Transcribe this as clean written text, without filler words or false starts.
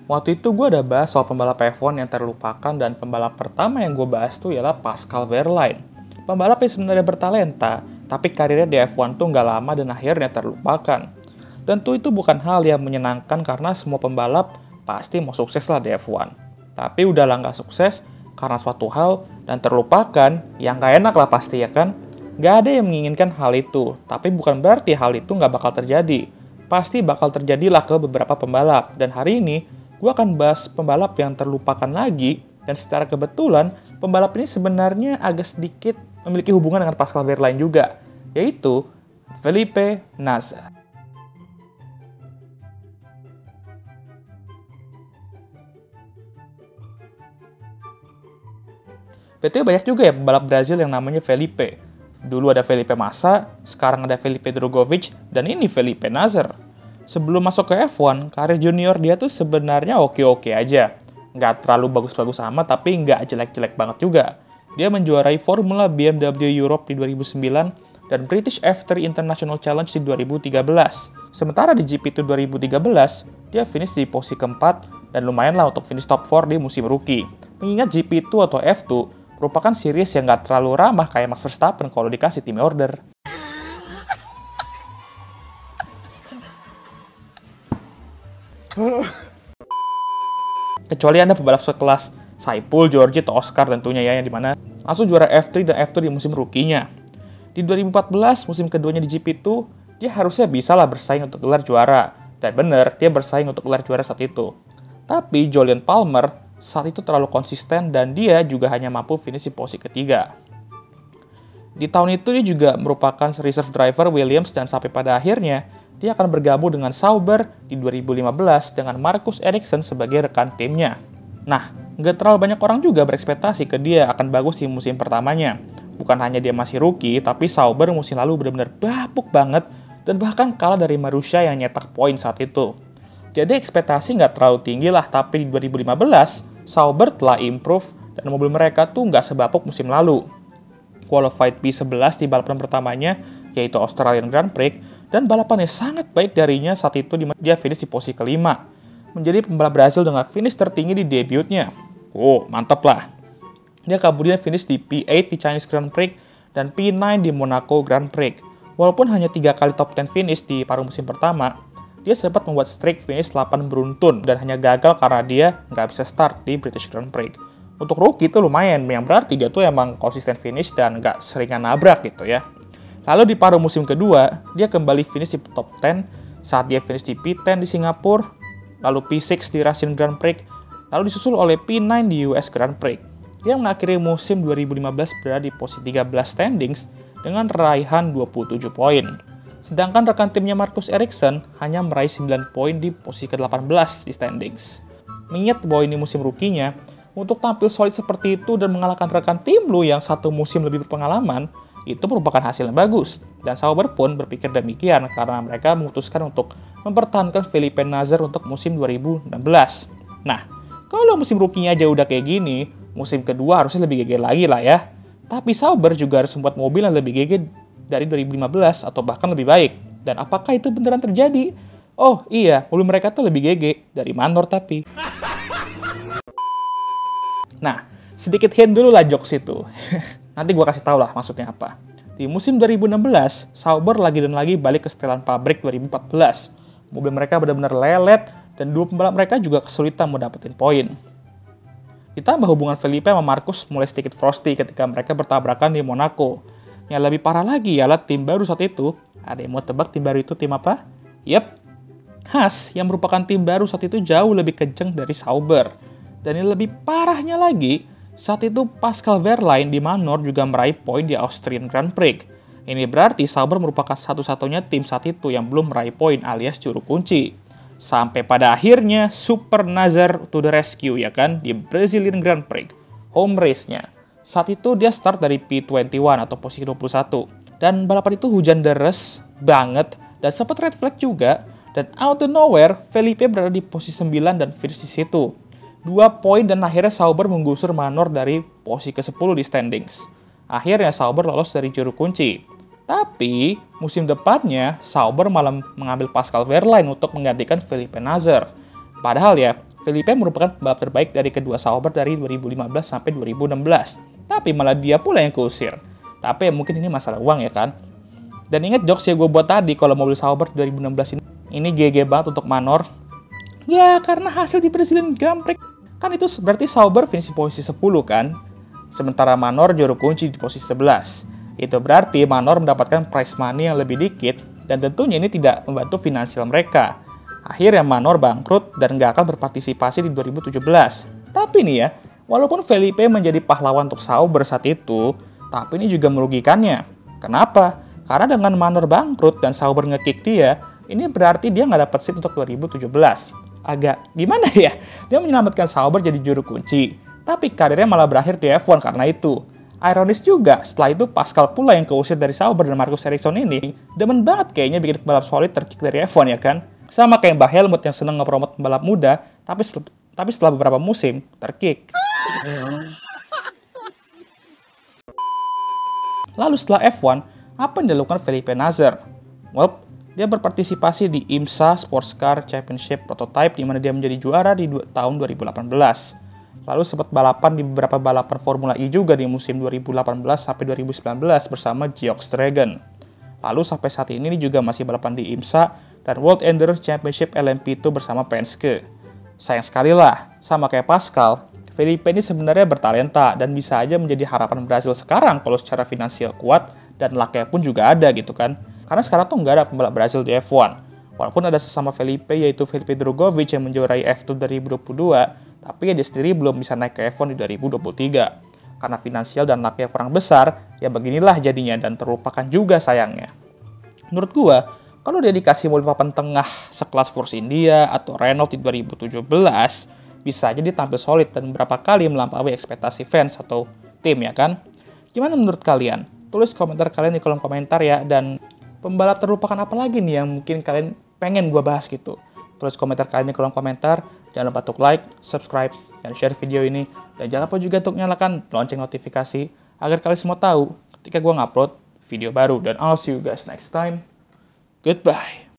Waktu itu gue udah bahas soal pembalap F1 yang terlupakan dan pembalap pertama yang gue bahas tuh ialah Pascal Wehrlein. Pembalap yang sebenarnya bertalenta, tapi karirnya di F1 tuh nggak lama dan akhirnya terlupakan. Tentu itu bukan hal yang menyenangkan karena semua pembalap pasti mau sukses lah di F1. Tapi udahlah nggak sukses karena suatu hal dan terlupakan yang nggak enak lah pasti ya kan. Nggak ada yang menginginkan hal itu, tapi bukan berarti hal itu nggak bakal terjadi. Pasti bakal terjadilah ke beberapa pembalap. Dan hari ini, gue akan bahas pembalap yang terlupakan lagi, dan secara kebetulan, pembalap ini sebenarnya agak sedikit memiliki hubungan dengan Pascal Wehrlein juga, yaitu Felipe Nasr. BTW banyak juga ya pembalap Brazil yang namanya Felipe. Dulu ada Felipe Massa, sekarang ada Felipe Drugovich, dan ini Felipe Nasr. Sebelum masuk ke F1, karir junior dia tuh sebenarnya oke-oke aja. Nggak terlalu bagus-bagus amat, tapi nggak jelek-jelek banget juga. Dia menjuarai Formula BMW Europe di 2009 dan British F3 International Challenge di 2013. Sementara di GP2 2013, dia finish di posisi keempat dan lumayan lah untuk finish top 4 di musim rookie. Mengingat GP2 atau F2 merupakan series yang nggak terlalu ramah kayak Max Verstappen kalau dikasih team order. Kecuali Anda pembalap sekelas Saipul, Georgie, atau Oscar tentunya ya, yang dimana langsung juara F3 dan F2 di musim rookie-nya. Di 2014, musim keduanya di GP2, dia harusnya bisa lah bersaing untuk gelar juara. Dan bener, dia bersaing untuk gelar juara saat itu. Tapi Jolyon Palmer saat itu terlalu konsisten dan dia juga hanya mampu finish di posisi ketiga. Di tahun itu dia juga merupakan reserve driver Williams dan sampai pada akhirnya dia akan bergabung dengan Sauber di 2015 dengan Marcus Ericsson sebagai rekan timnya. Nah, nggak terlalu banyak orang juga berekspektasi ke dia akan bagus di musim pertamanya. Bukan hanya dia masih rookie, tapi Sauber musim lalu benar-benar bapuk banget dan bahkan kalah dari Marussia yang nyetak poin saat itu. Jadi ekspektasi nggak terlalu tinggi lah, tapi di 2015, Sauber telah improve dan mobil mereka tuh nggak sebapuk musim lalu. Qualified P11 di balapan pertamanya, yaitu Australian Grand Prix, dan balapannya sangat baik darinya saat itu dia finish di posisi kelima. Menjadi pembalap Brazil dengan finish tertinggi di debutnya. Oh, mantap lah. Dia kemudian finish di P8 di Chinese Grand Prix dan P9 di Monaco Grand Prix. Walaupun hanya 3 kali top 10 finish di paruh musim pertama, dia sempat membuat streak finish 8 beruntun dan hanya gagal karena dia nggak bisa start di British Grand Prix. Untuk rookie itu lumayan, yang berarti dia tuh emang konsisten finish dan nggak seringan nabrak gitu ya. Lalu di paruh musim kedua, dia kembali finish di top 10 saat dia finish di P10 di Singapura, lalu P6 di Russian Grand Prix, lalu disusul oleh P9 di US Grand Prix, yang mengakhiri musim 2015 berada di posisi 13 standings dengan raihan 27 poin. Sedangkan rekan timnya Marcus Ericsson hanya meraih 9 poin di posisi ke-18 di standings. Mengingat bahwa ini musim rookie-nya, untuk tampil solid seperti itu dan mengalahkan rekan tim lu yang satu musim lebih berpengalaman, itu merupakan hasil yang bagus. Dan Sauber pun berpikir demikian karena mereka memutuskan untuk mempertahankan Felipe Nasr untuk musim 2016. Nah, kalau musim rookie-nya aja udah kayak gini, musim kedua harusnya lebih GG lagi lah ya. Tapi Sauber juga harus membuat mobil yang lebih GG dari 2015 atau bahkan lebih baik. Dan apakah itu beneran terjadi? Oh iya, mobil mereka tuh lebih GG dari Manor tapi. Nah, sedikit hint dulu lah jokes itu. Nanti gue kasih tau lah maksudnya apa. Di musim 2016, Sauber lagi dan lagi balik ke setelan pabrik 2014. Mobil mereka benar-benar lelet dan dua pembalap mereka juga kesulitan mau dapetin poin. Ditambah hubungan Felipe sama Marcus mulai sedikit frosty ketika mereka bertabrakan di Monaco. Yang lebih parah lagi ialah tim baru saat itu. Ada yang mau tebak tim baru itu tim apa? Yep, Haas yang merupakan tim baru saat itu jauh lebih kenceng dari Sauber. Dan yang lebih parahnya lagi, saat itu Pascal Wehrlein di Manor juga meraih poin di Austrian Grand Prix. Ini berarti Sauber merupakan satu-satunya tim saat itu yang belum meraih poin alias juru kunci. Sampai pada akhirnya Super Nasr to the rescue ya kan di Brazilian Grand Prix, home race-nya. Saat itu dia start dari P21 atau posisi 21. Dan balapan itu hujan deres banget dan sempat red flag juga. Dan out of nowhere, Felipe berada di posisi 9 dan finish di situ. 2 poin dan akhirnya Sauber menggusur Manor dari posisi ke-10 di standings. Akhirnya Sauber lolos dari juru kunci. Tapi, musim depannya, Sauber malah mengambil Pascal Wehrlein untuk menggantikan Felipe Nasr. Padahal ya, Felipe merupakan pembalap terbaik dari kedua Sauber dari 2015 sampai 2016. Tapi malah dia pula yang keusir. Tapi mungkin ini masalah uang ya kan. Dan ingat jokes yang gue buat tadi kalau mobil Sauber 2016 ini GG banget untuk Manor. Ya karena hasil di Brazilian Grand Prix. Kan itu berarti Sauber finish di posisi 10 kan. Sementara Manor juru kunci di posisi 11. Itu berarti Manor mendapatkan prize money yang lebih dikit. Dan tentunya ini tidak membantu finansial mereka. Akhirnya Manor bangkrut dan nggak akan berpartisipasi di 2017. Tapi nih ya, walaupun Felipe menjadi pahlawan untuk Sauber saat itu, tapi ini juga merugikannya. Kenapa? Karena dengan Manor bangkrut dan Sauber nge-kick dia, ini berarti dia nggak dapat seat untuk 2017. Agak gimana ya? Dia menyelamatkan Sauber jadi juru kunci, tapi karirnya malah berakhir di F1 karena itu. Ironis juga, setelah itu Pascal pula yang keusir dari Sauber dan Marcus Ericsson ini demen banget kayaknya bikin pembalap solid terkick dari F1 ya kan? Sama kayak Mbak Helmut yang seneng ngepromot pembalap muda, tapi setelah beberapa musim, terkick. Lalu setelah F1, apa yang dilakukan Felipe Nasr? Well, dia berpartisipasi di IMSA Sports Car Championship Prototype di mana dia menjadi juara di tahun 2018. Lalu sempat balapan di beberapa balapan Formula E juga di musim 2018 sampai 2019 bersama Geox Dragon. Lalu sampai saat ini juga masih balapan di IMSA dan World Endurance Championship LMP2 bersama Penske. Sayang sekali lah, sama kayak Pascal, Felipe ini sebenarnya bertalenta dan bisa aja menjadi harapan Brazil sekarang kalau secara finansial kuat dan lucknya pun juga ada gitu kan. Karena sekarang tuh nggak ada pembalap Brazil di F1. Walaupun ada sesama Felipe yaitu Felipe Drugovich yang menjuarai F2 2022, tapi dia sendiri belum bisa naik ke F1 di 2023. Karena finansial dan lucknya kurang besar, ya beginilah jadinya dan terlupakan juga sayangnya. Menurut gua, kalau dia dikasih mobil papan tengah sekelas Force India atau Renault di 2017, bisa aja dia tampil solid dan beberapa kali melampaui ekspektasi fans atau tim ya kan? Gimana menurut kalian? Tulis komentar kalian di kolom komentar ya, dan pembalap terlupakan apa lagi nih yang mungkin kalian pengen gua bahas gitu. Tulis komentar kalian di kolom komentar, jangan lupa untuk like, subscribe, dan share video ini. Dan jangan lupa juga untuk nyalakan lonceng notifikasi, agar kalian semua tahu ketika gue ngupload video baru. Dan I'll see you guys next time. Goodbye.